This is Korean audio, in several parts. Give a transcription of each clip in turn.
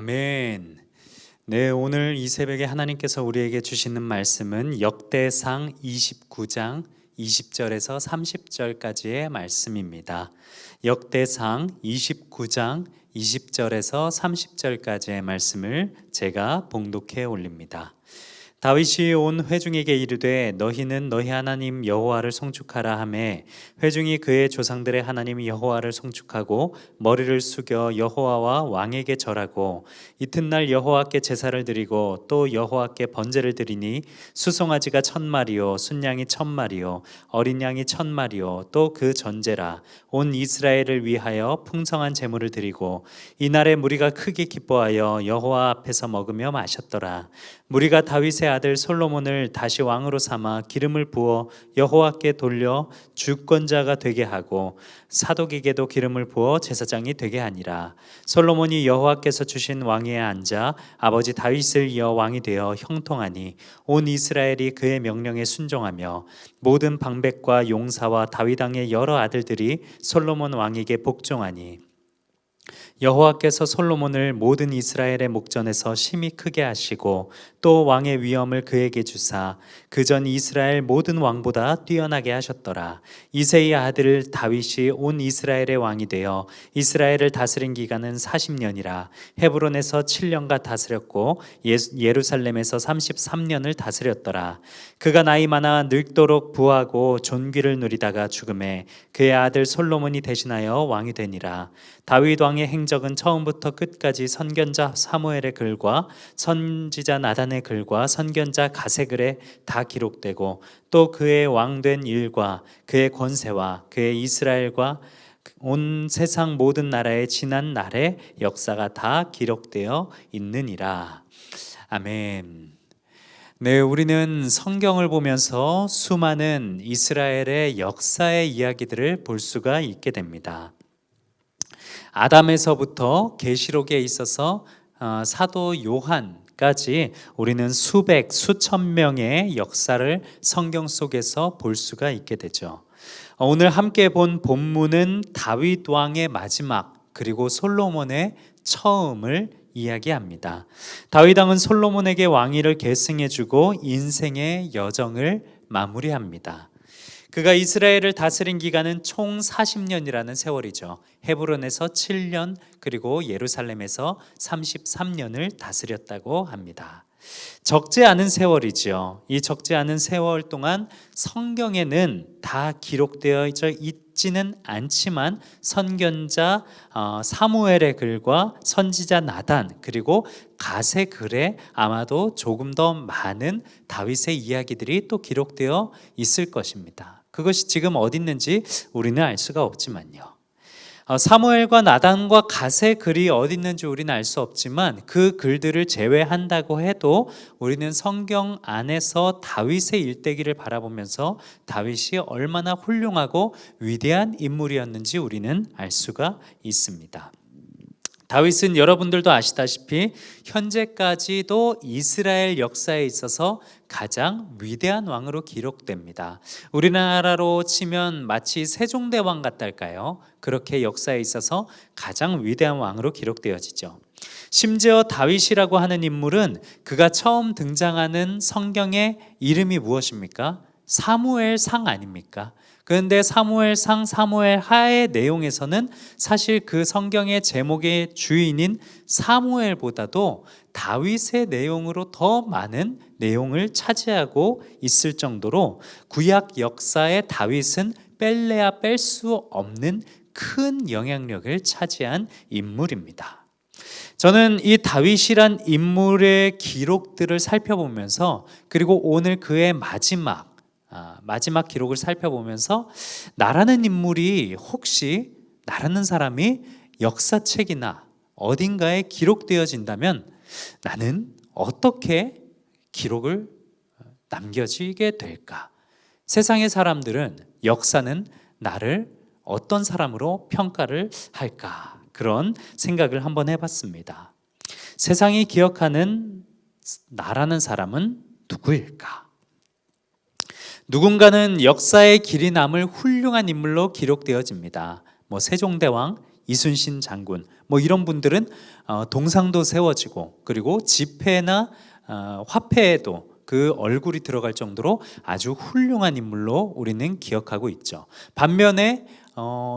아멘. 네, 오늘 이 새벽에 하나님께서 우리에게 주시는 말씀은 역대상 29장 20절에서 30절까지의 말씀입니다. 역대상 29장 20절에서 30절까지의 말씀을 제가 봉독해 올립니다. 다윗이 온 회중에게 이르되 너희는 너희 하나님 여호와를 송축하라 하매 회중이 그의 조상들의 하나님 여호와를 송축하고 머리를 숙여 여호와와 왕에게 절하고 이튿날 여호와께 제사를 드리고 또 여호와께 번제를 드리니 수송아지가 1000마리요 순양이 1000마리요 어린 양이 1000마리요 또 그 전제라 온 이스라엘을 위하여 풍성한 제물을 드리고 이날에 무리가 크게 기뻐하여 여호와 앞에서 먹으며 마셨더라. 무리가 다윗의 아들 솔로몬을 다시 왕으로 삼아 기름을 부어 여호와께 돌려 주권자가 되게 하고 사독에게도 기름을 부어 제사장이 되게 하니라. 솔로몬이 여호와께서 주신 왕위에 앉아 아버지 다윗을 이어 왕이 되어 형통하니 온 이스라엘이 그의 명령에 순종하며 모든 방백과 용사와 다윗 왕의 여러 아들들이 솔로몬 왕에게 복종하니 여호와께서 솔로몬을 모든 이스라엘의 목전에서 심히 크게 하시고 또 왕의 위엄을 그에게 주사 그전 이스라엘 모든 왕보다 뛰어나게 하셨더라. 이새의 아들 다윗이 온 이스라엘의 왕이 되어 이스라엘을 다스린 기간은 40년이라. 헤브론에서 7년가 다스렸고 예루살렘에서 33년을 다스렸더라. 그가 나이 많아 늙도록 부하고 존귀를 누리다가 죽음에 그의 아들 솔로몬이 대신하여 왕이 되니라. 다윗 왕의 행적은 처음부터 끝까지 선견자 사무엘의 글과 선지자 나단의 글과 선견자 가세 글에 다 기록되고 또 그의 왕된 일과 그의 권세와 그의 이스라엘과 온 세상 모든 나라의 지난 날의 역사가 다 기록되어 있느니라. 아멘. 네, 우리는 성경을 보면서 수많은 이스라엘의 역사의 이야기들을 볼 수가 있게 됩니다. 아담에서부터 계시록에 있어서 사도 요한까지 우리는 수백, 수천 명의 역사를 성경 속에서 볼 수가 있게 되죠. 오늘 함께 본 본문은 다윗 왕의 마지막 그리고 솔로몬의 처음을 이야기합니다. 다윗 왕은 솔로몬에게 왕위를 계승해주고 인생의 여정을 마무리합니다. 그가 이스라엘을 다스린 기간은 총 40년이라는 세월이죠. 헤브론에서 7년 그리고 예루살렘에서 33년을 다스렸다고 합니다. 적지 않은 세월이죠. 이 적지 않은 세월 동안 성경에는 다 기록되어 있지는 않지만 선견자 사무엘의 글과 선지자 나단 그리고 가세 글에 아마도 조금 더 많은 다윗의 이야기들이 또 기록되어 있을 것입니다. 그것이 지금 어디 있는지 우리는 알 수가 없지만요. 사무엘과 나단과 가세 글이 어디 있는지 우리는 알 수 없지만 그 글들을 제외한다고 해도 우리는 성경 안에서 다윗의 일대기를 바라보면서 다윗이 얼마나 훌륭하고 위대한 인물이었는지 우리는 알 수가 있습니다. 다윗은 여러분들도 아시다시피 현재까지도 이스라엘 역사에 있어서 가장 위대한 왕으로 기록됩니다. 우리나라로 치면 마치 세종대왕 같달까요? 그렇게 역사에 있어서 가장 위대한 왕으로 기록되어지죠. 심지어 다윗이라고 하는 인물은 그가 처음 등장하는 성경의 이름이 무엇입니까? 사무엘상 아닙니까? 그런데 사무엘상, 사무엘하의 내용에서는 사실 그 성경의 제목의 주인인 사무엘보다도 다윗의 내용으로 더 많은 내용을 차지하고 있을 정도로 구약 역사의 다윗은 뺄래야 뺄 수 없는 큰 영향력을 차지한 인물입니다. 저는 이 다윗이란 인물의 기록들을 살펴보면서 그리고 오늘 그의 마지막 기록을 살펴보면서 나라는 인물이 혹시 나라는 사람이 역사책이나 어딘가에 기록되어진다면 나는 어떻게 기록을 남겨지게 될까? 세상의 사람들은 역사는 나를 어떤 사람으로 평가를 할까? 그런 생각을 한번 해봤습니다. 세상이 기억하는 나라는 사람은 누구일까? 누군가는 역사의 길이 남을 훌륭한 인물로 기록되어집니다. 세종대왕, 이순신 장군, 뭐 이런 분들은 동상도 세워지고, 그리고 지폐나 화폐에도 그 얼굴이 들어갈 정도로 아주 훌륭한 인물로 우리는 기억하고 있죠. 반면에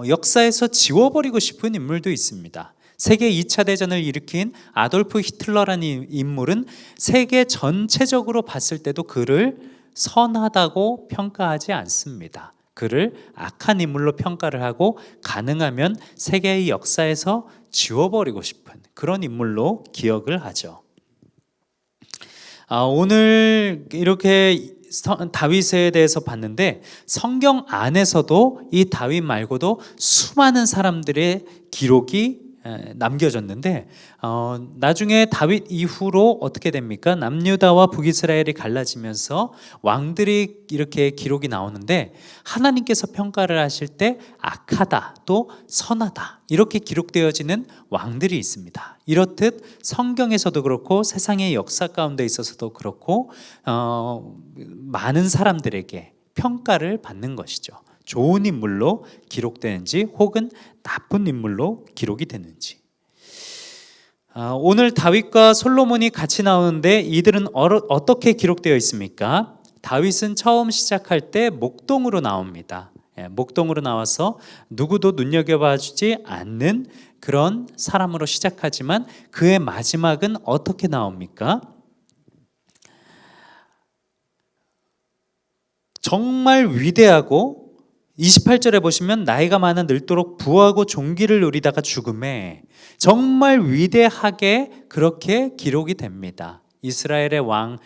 역사에서 지워버리고 싶은 인물도 있습니다. 세계 2차 대전을 일으킨 아돌프 히틀러라는 인물은 세계 전체적으로 봤을 때도 그를 선하다고 평가하지 않습니다. 그를 악한 인물로 평가를 하고 가능하면 세계의 역사에서 지워버리고 싶은 그런 인물로 기억을 하죠. 오늘 이렇게 다윗에 대해서 봤는데, 성경 안에서도 이 다윗 말고도 수많은 사람들의 기록이 남겨졌는데, 나중에 다윗 이후로 어떻게 됩니까? 남유다와 북이스라엘이 갈라지면서 왕들이 이렇게 기록이 나오는데, 하나님께서 평가를 하실 때 악하다 또 선하다 이렇게 기록되어지는 왕들이 있습니다. 이렇듯 성경에서도 그렇고 세상의 역사 가운데 있어서도 그렇고 많은 사람들에게 평가를 받는 것이죠. 좋은 인물로 기록되는지 혹은 나쁜 인물로 기록이 되는지. 오늘 다윗과 솔로몬이 같이 나오는데 이들은 어떻게 기록되어 있습니까? 다윗은 처음 시작할 때 목동으로 나옵니다. 목동으로 나와서 누구도 눈여겨봐주지 않는 그런 사람으로 시작하지만 그의 마지막은 어떻게 나옵니까? 정말 위대하고, 28절에 보시면 나이가 많아 늙도록 부하고 존귀를 누리다가 죽음에, 정말 위대하게 그렇게 기록이 됩니다. 이스라엘의 왕,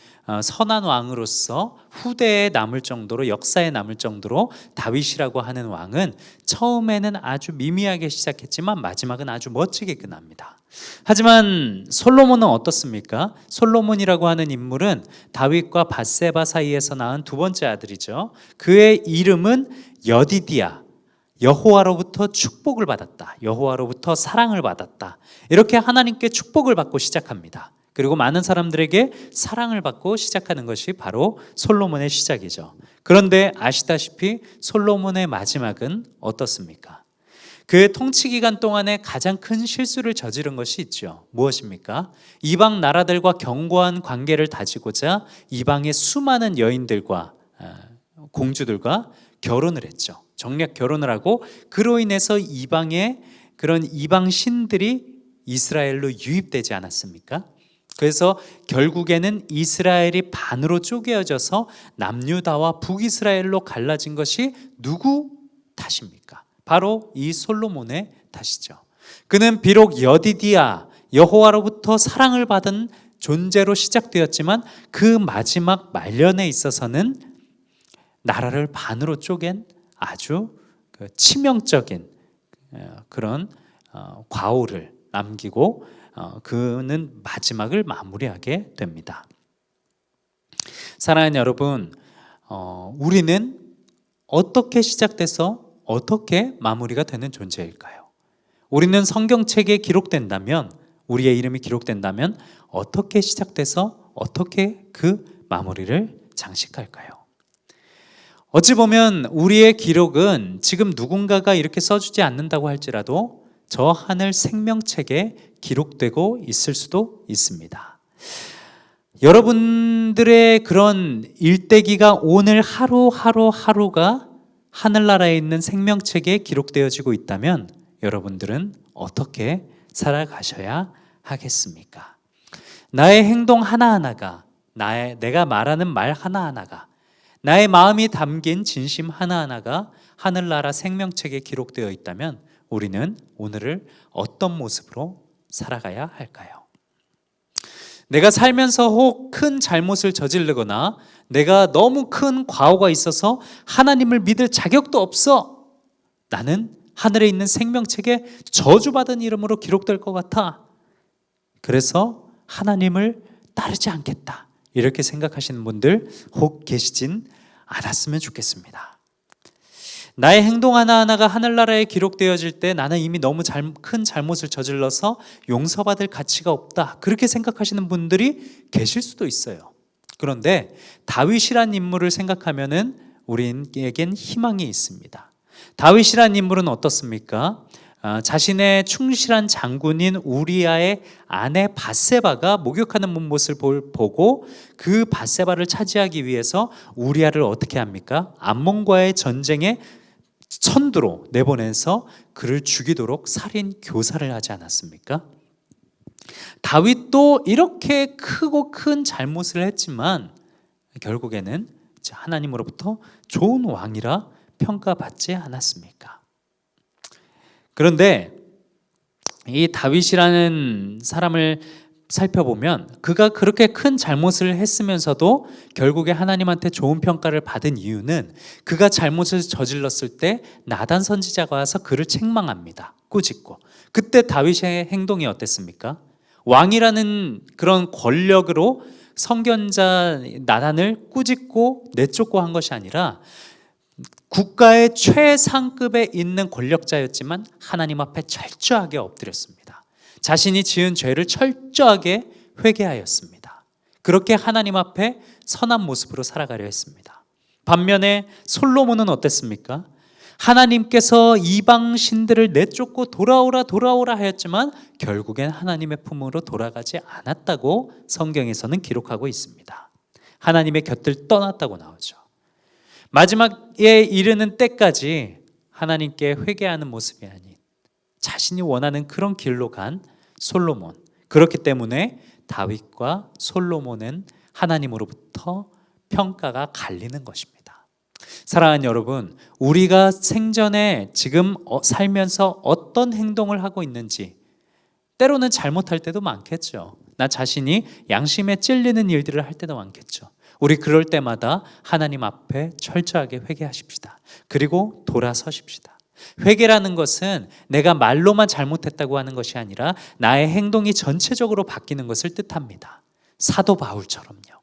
선한 왕으로서 후대에 남을 정도로, 역사에 남을 정도로 다윗이라고 하는 왕은 처음에는 아주 미미하게 시작했지만 마지막은 아주 멋지게 끝납니다. 하지만 솔로몬은 어떻습니까? 솔로몬이라고 하는 인물은 다윗과 밧세바 사이에서 낳은 두 번째 아들이죠. 그의 이름은 여디디야, 여호와로부터 축복을 받았다, 여호와로부터 사랑을 받았다, 이렇게 하나님께 축복을 받고 시작합니다. 그리고 많은 사람들에게 사랑을 받고 시작하는 것이 바로 솔로몬의 시작이죠. 그런데 아시다시피 솔로몬의 마지막은 어떻습니까? 그의 통치 기간 동안에 가장 큰 실수를 저지른 것이 있죠. 무엇입니까? 이방 나라들과 견고한 관계를 다지고자 이방의 수많은 여인들과 공주들과 결혼을 했죠. 정략 결혼을 하고, 그로 인해서 이방의 그런 이방 신들이 이스라엘로 유입되지 않았습니까? 그래서 결국에는 이스라엘이 반으로 쪼개어져서 남유다와 북이스라엘로 갈라진 것이 누구 탓입니까? 바로 이 솔로몬의 탓이죠. 그는 비록 여디디야, 여호와로부터 사랑을 받은 존재로 시작되었지만 그 마지막 말년에 있어서는 나라를 반으로 쪼갠 아주 치명적인 그런 과오를 남기고 그는 마지막을 마무리하게 됩니다. 사랑하는 여러분, 우리는 어떻게 시작돼서 어떻게 마무리가 되는 존재일까요? 우리는 성경책에 기록된다면, 우리의 이름이 기록된다면 어떻게 시작돼서 어떻게 그 마무리를 장식할까요? 어찌 보면 우리의 기록은 지금 누군가가 이렇게 써주지 않는다고 할지라도 저 하늘 생명책에 기록되고 있을 수도 있습니다. 여러분들의 그런 일대기가 오늘 하루가 하늘나라에 있는 생명책에 기록되어지고 있다면 여러분들은 어떻게 살아가셔야 하겠습니까? 나의 행동 하나하나가, 내가 말하는 말 하나하나가, 나의 마음이 담긴 진심 하나하나가 하늘나라 생명책에 기록되어 있다면 우리는 오늘을 어떤 모습으로 살아가야 할까요? 내가 살면서 혹 큰 잘못을 저지르거나 내가 너무 큰 과오가 있어서 하나님을 믿을 자격도 없어, 나는 하늘에 있는 생명책에 저주받은 이름으로 기록될 것 같아, 그래서 하나님을 따르지 않겠다, 이렇게 생각하시는 분들 혹 계시진 않았으면 좋겠습니다. 나의 행동 하나하나가 하늘나라에 기록되어질 때 나는 이미 너무 큰 잘못을 저질러서 용서받을 가치가 없다, 그렇게 생각하시는 분들이 계실 수도 있어요. 그런데 다윗이란 인물을 생각하면은 우리에겐 희망이 있습니다. 다윗이란 인물은 어떻습니까? 자신의 충실한 장군인 우리아의 아내 밧세바가 목욕하는 모습을 보고 그 밧세바를 차지하기 위해서 우리아를 어떻게 합니까? 암몬과의 전쟁에 선두로 내보내서 그를 죽이도록 살인 교사를 하지 않았습니까? 다윗도 이렇게 크고 큰 잘못을 했지만 결국에는 하나님으로부터 좋은 왕이라 평가받지 않았습니까? 그런데 이 다윗이라는 사람을 살펴보면 그가 그렇게 큰 잘못을 했으면서도 결국에 하나님한테 좋은 평가를 받은 이유는 그가 잘못을 저질렀을 때 나단 선지자가 와서 그를 책망합니다. 꾸짖고. 그때 다윗의 행동이 어땠습니까? 왕이라는 그런 권력으로 선견자 나단을 꾸짖고 내쫓고 한 것이 아니라 국가의 최상급에 있는 권력자였지만 하나님 앞에 철저하게 엎드렸습니다. 자신이 지은 죄를 철저하게 회개하였습니다. 그렇게 하나님 앞에 선한 모습으로 살아가려 했습니다. 반면에 솔로몬은 어땠습니까? 하나님께서 이방 신들을 내쫓고 돌아오라 하였지만 결국엔 하나님의 품으로 돌아가지 않았다고 성경에서는 기록하고 있습니다. 하나님의 곁을 떠났다고 나오죠. 마지막에 이르는 때까지 하나님께 회개하는 모습이 아닌 자신이 원하는 그런 길로 간 솔로몬. 그렇기 때문에 다윗과 솔로몬은 하나님으로부터 평가가 갈리는 것입니다. 사랑하는 여러분, 우리가 생전에 지금 살면서 어떤 행동을 하고 있는지 때로는 잘못할 때도 많겠죠. 나 자신이 양심에 찔리는 일들을 할 때도 많겠죠. 우리 그럴 때마다 하나님 앞에 철저하게 회개하십시다. 그리고 돌아서십시다. 회개라는 것은 내가 말로만 잘못했다고 하는 것이 아니라 나의 행동이 전체적으로 바뀌는 것을 뜻합니다. 사도 바울처럼요.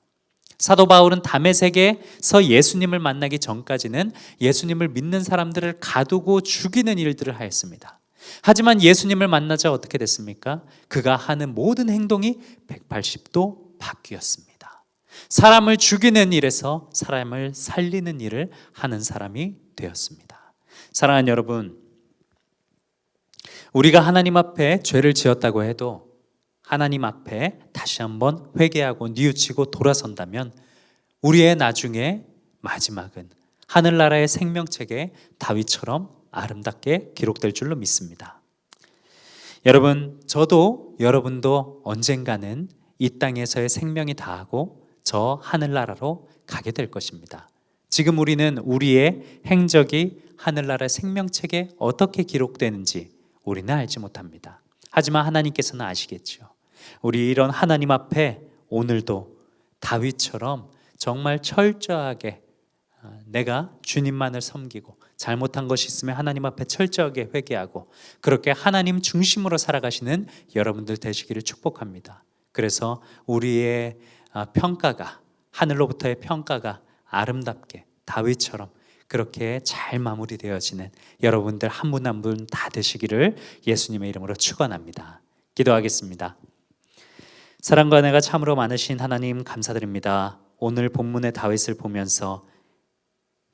사도 바울은 다메섹에서 예수님을 만나기 전까지는 예수님을 믿는 사람들을 가두고 죽이는 일들을 하였습니다. 하지만 예수님을 만나자 어떻게 됐습니까? 그가 하는 모든 행동이 180도 바뀌었습니다. 사람을 죽이는 일에서 사람을 살리는 일을 하는 사람이 되었습니다. 사랑하는 여러분, 우리가 하나님 앞에 죄를 지었다고 해도 하나님 앞에 다시 한번 회개하고 뉘우치고 돌아선다면 우리의 나중에 마지막은 하늘나라의 생명책에 다윗처럼 아름답게 기록될 줄로 믿습니다. 여러분, 저도 여러분도 언젠가는 이 땅에서의 생명이 다하고 저 하늘나라로 가게 될 것입니다. 지금 우리는 우리의 행적이 하늘나라 생명책에 어떻게 기록되는지 우리는 알지 못합니다. 하지만 하나님께서는 아시겠죠. 우리 이런 하나님 앞에 오늘도 다윗처럼 정말 철저하게 내가 주님만을 섬기고 잘못한 것이 있으면 하나님 앞에 철저하게 회개하고 그렇게 하나님 중심으로 살아가시는 여러분들 되시기를 축복합니다. 그래서 우리의 평가가, 하늘로부터의 평가가 아름답게 다윗처럼 그렇게 잘 마무리되어지는 여러분들 한 분 한 분 다 되시기를 예수님의 이름으로 축원합니다. 기도하겠습니다. 사랑과 은혜가 참으로 많으신 하나님 감사드립니다. 오늘 본문의 다윗을 보면서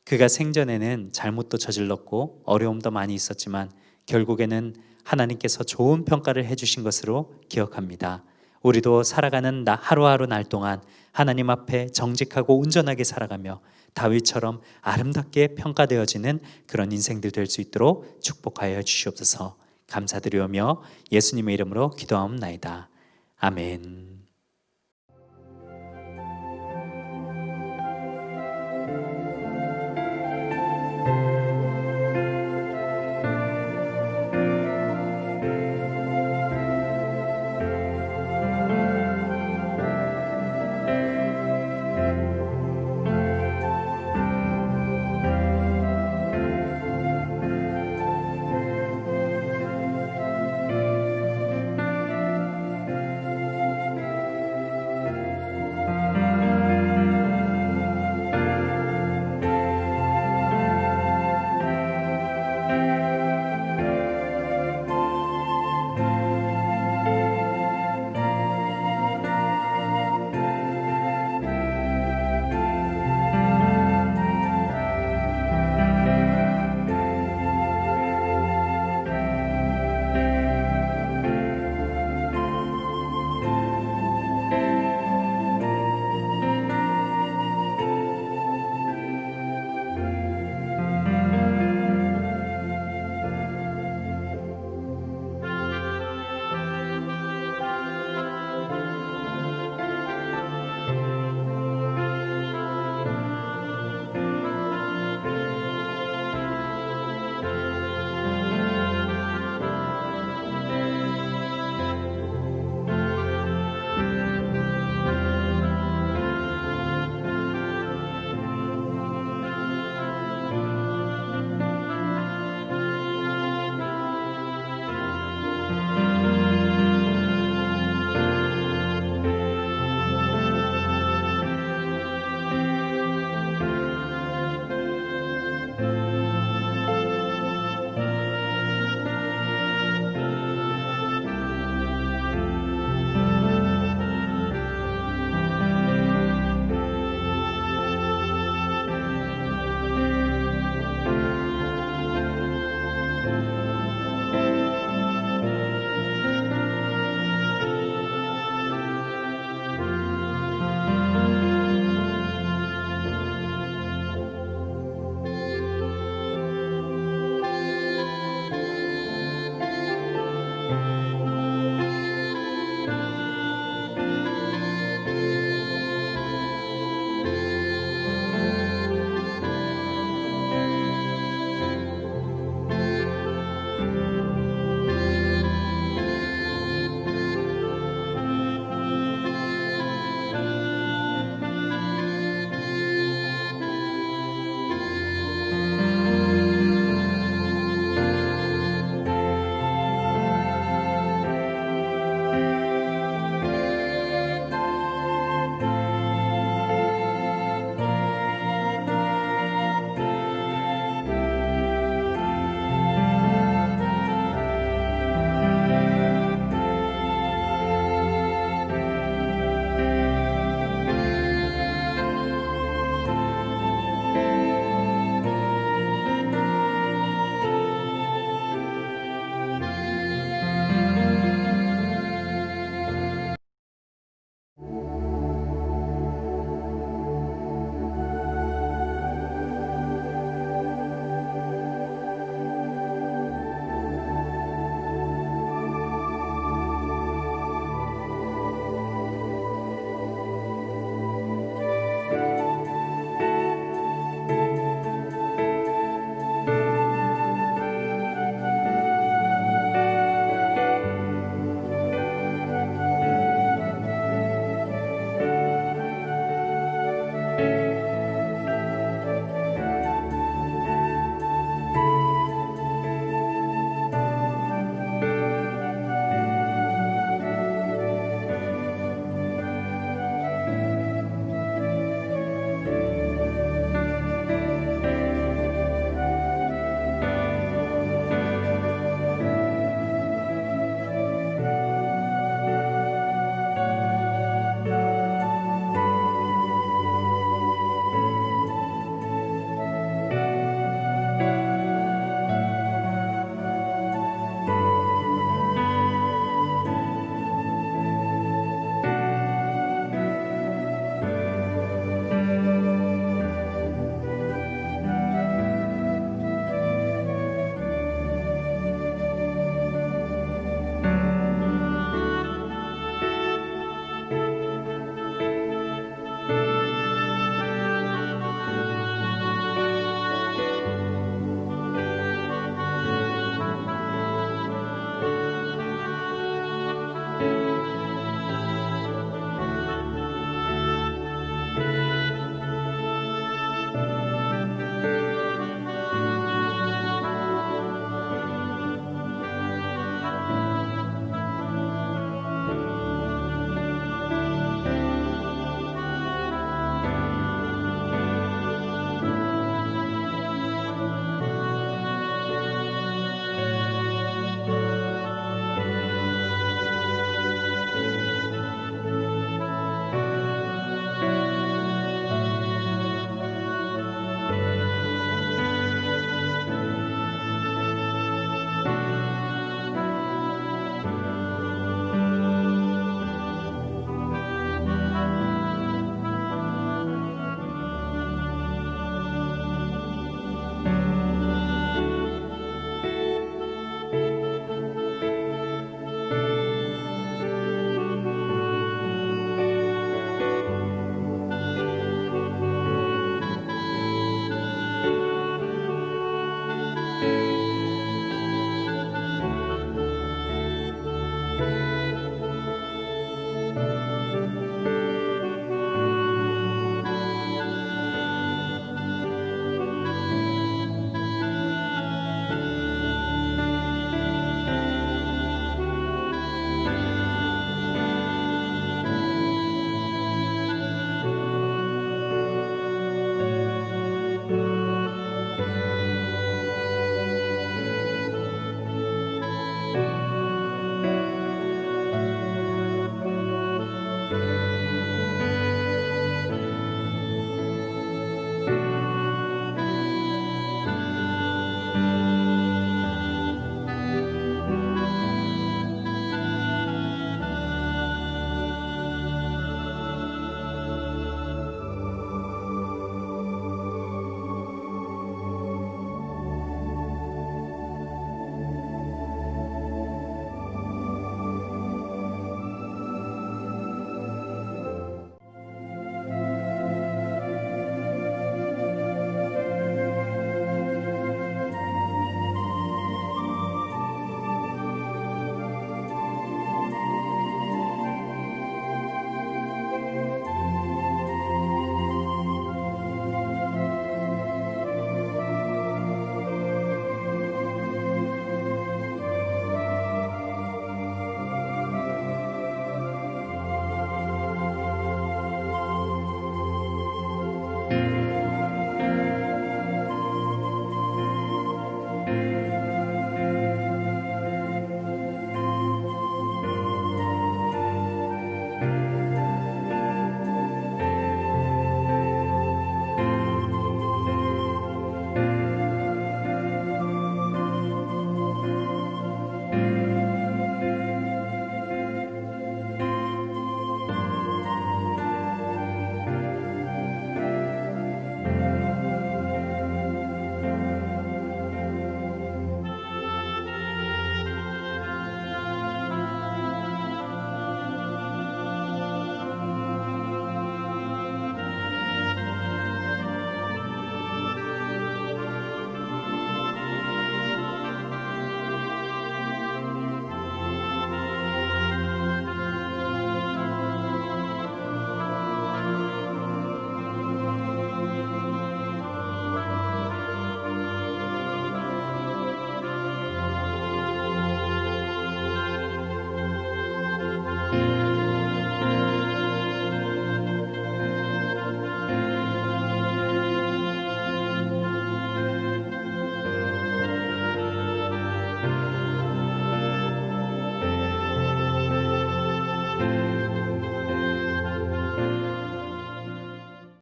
그가 생전에는 잘못도 저질렀고 어려움도 많이 있었지만 결국에는 하나님께서 좋은 평가를 해주신 것으로 기억합니다. 우리도 살아가는 하루하루 날 동안 하나님 앞에 정직하고 온전하게 살아가며 다윗처럼 아름답게 평가되어지는 그런 인생들 될 수 있도록 축복하여 주시옵소서. 감사드리오며 예수님의 이름으로 기도하옵나이다. 아멘.